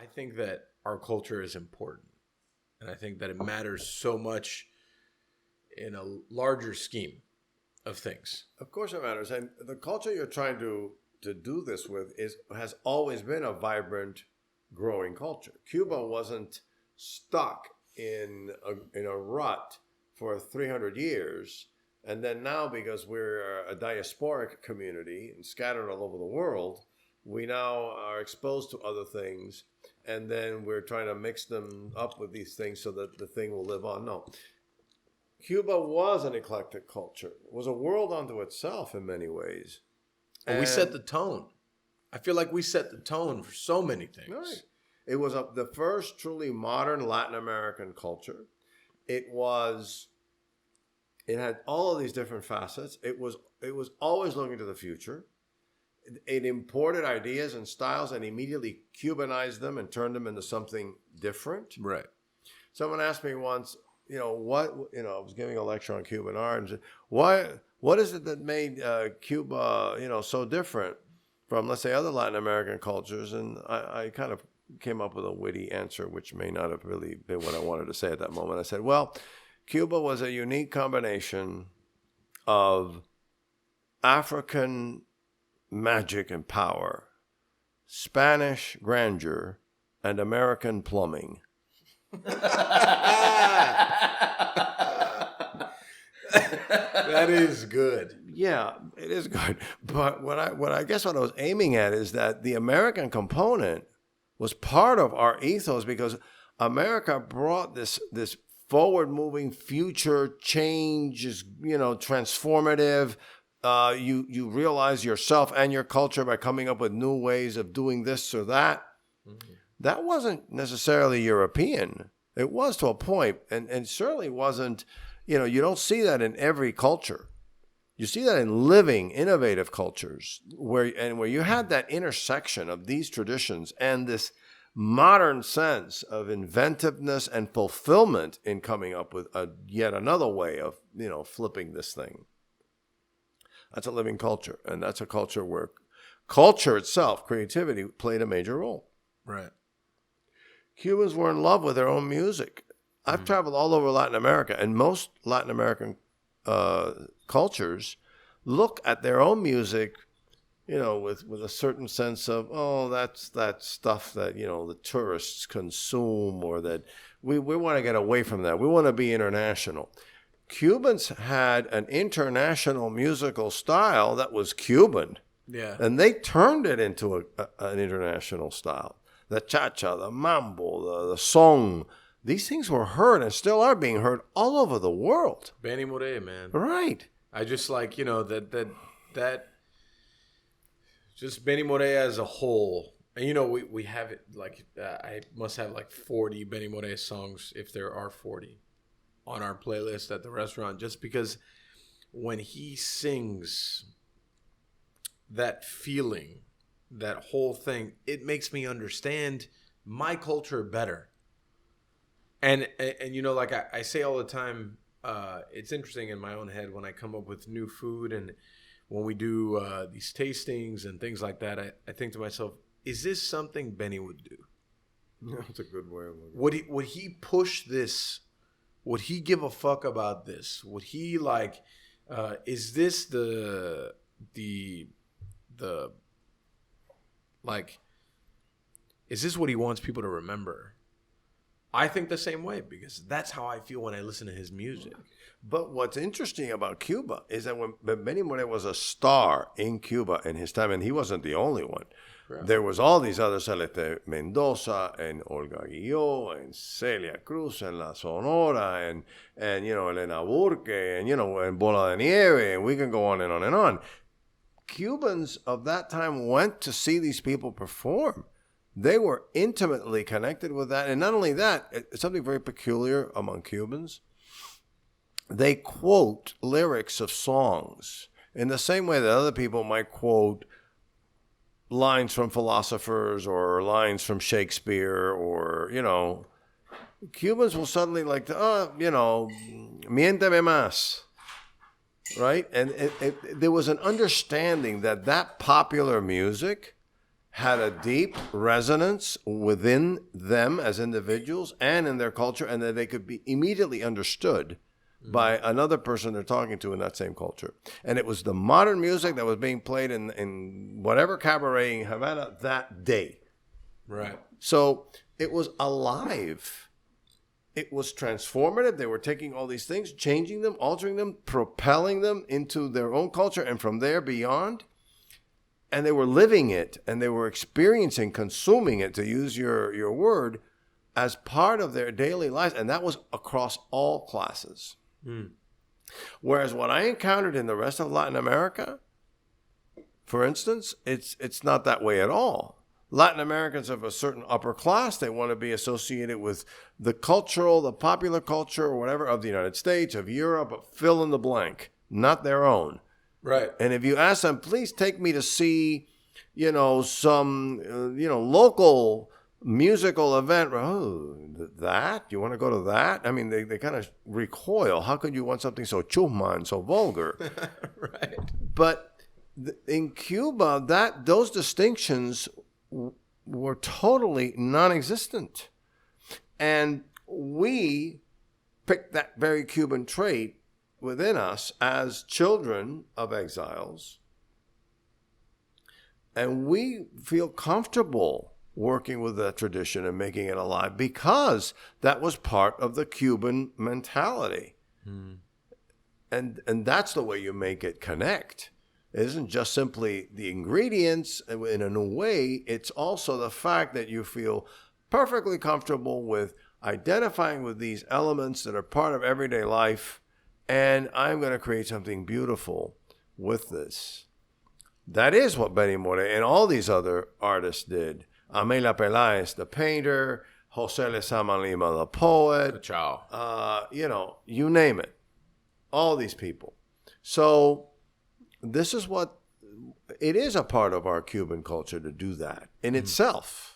I think that our culture is important. And I think that it matters so much in a larger scheme of things. Of course it matters. And the culture you're trying to do this with has always been a vibrant, growing culture. Cuba wasn't stuck in a rut for 300 years. And then now, because we're a diasporic community and scattered all over the world, we now are exposed to other things. And then we're trying to mix them up with these things so that the thing will live on. No. Cuba was an eclectic culture. It was a world unto itself in many ways. And we set the tone. I feel like we set the tone for so many things. Right. It was the first truly modern Latin American culture. It had all of these different facets. It was always looking to the future. It imported ideas and styles and immediately Cubanized them and turned them into something different. Right. Someone asked me once, I was giving a lecture on Cuban art and said, what is it that made Cuba, so different from, let's say, other Latin American cultures? And I kind of came up with a witty answer, which may not have really been what I wanted to say at that moment. I said, well, Cuba was a unique combination of African magic and power, Spanish grandeur, and American plumbing. That is good. Yeah, it is good. But what I guess what I was aiming at is that the American component was part of our ethos because America brought this forward-moving future change, transformative. You realize yourself and your culture by coming up with new ways of doing this or that. Mm-hmm. That wasn't necessarily European. It was to a point, and certainly wasn't. You don't see that in every culture. You see that in living, innovative cultures where you had that intersection of these traditions and this modern sense of inventiveness and fulfillment in coming up with yet another way of, flipping this thing. That's a living culture, and that's a culture where culture itself, creativity, played a major role. Right. Cubans were in love with their own music. I've traveled all over Latin America, and most Latin American cultures look at their own music, with a certain sense of, that's that stuff that, the tourists consume, or that we want to get away from that. We want to be international. Cubans had an international musical style that was Cuban. Yeah. And they turned it into an international style. The cha-cha, the mambo, the song. These things were heard and still are being heard all over the world. Benny Moré, man. Right. I just like, that just Benny Moré as a whole. And, we have it like, I must have like 40 Benny Moré songs, if there are 40, on our playlist at the restaurant. Just because when he sings that feeling, that whole thing, it makes me understand my culture better. And like I say all the time, it's interesting in my own head when I come up with new food and when we do these tastings and things like that, I think to myself, is this something Benny would do? That's a good way of looking. Would he push this? Would he give a fuck about this? Would he is this the is this what he wants people to remember? I think the same way because that's how I feel when I listen to his music. But what's interesting about Cuba is that when Benny Moré was a star in Cuba in his time, and he wasn't the only one, right. There was all these other Celeste Mendoza and Olga Guillot and Celia Cruz and La Sonora and Elena Burke and and Bola de Nieve, and we can go on and on and on. Cubans of that time went to see these people perform. They were intimately connected with that. And not only that, it's something very peculiar among Cubans. They quote lyrics of songs in the same way that other people might quote lines from philosophers or lines from Shakespeare or, Cubans will suddenly miénteme más, right? And there was an understanding that popular music had a deep resonance within them as individuals and in their culture, and that they could be immediately understood by another person they're talking to in that same culture. And it was the modern music that was being played in whatever cabaret in Havana that day. Right. So it was alive. It was transformative. They were taking all these things, changing them, altering them, propelling them into their own culture, and from there beyond. And they were living it, and they were experiencing, consuming it, to use your word, as part of their daily lives. And that was across all classes. Whereas what I encountered in the rest of Latin America, for instance, it's not that way at all. Latin Americans of a certain upper class, they want to be associated with the popular culture or whatever of the United States, of Europe, but fill in the blank, not their own. Right. And if you ask them, please take me to see, some, local musical event. Oh, that? You want to go to that? I mean, they kind of recoil. How could you want something so chusma and so vulgar? Right. But in Cuba, those distinctions were totally non-existent. And we picked that very Cuban trait within us as children of exiles. And we feel comfortable working with that tradition and making it alive because that was part of the Cuban mentality. And that's the way you make it connect. It isn't just simply the ingredients in a new way. It's also the fact that you feel perfectly comfortable with identifying with these elements that are part of everyday life, and I'm going to create something beautiful with this. That is what Benny Moré and all these other artists did. Amelia Peláez, the painter, José Lezama Lima, the poet. Ciao. You name it. All these people. So this is what it is, a part of our Cuban culture to do that in itself.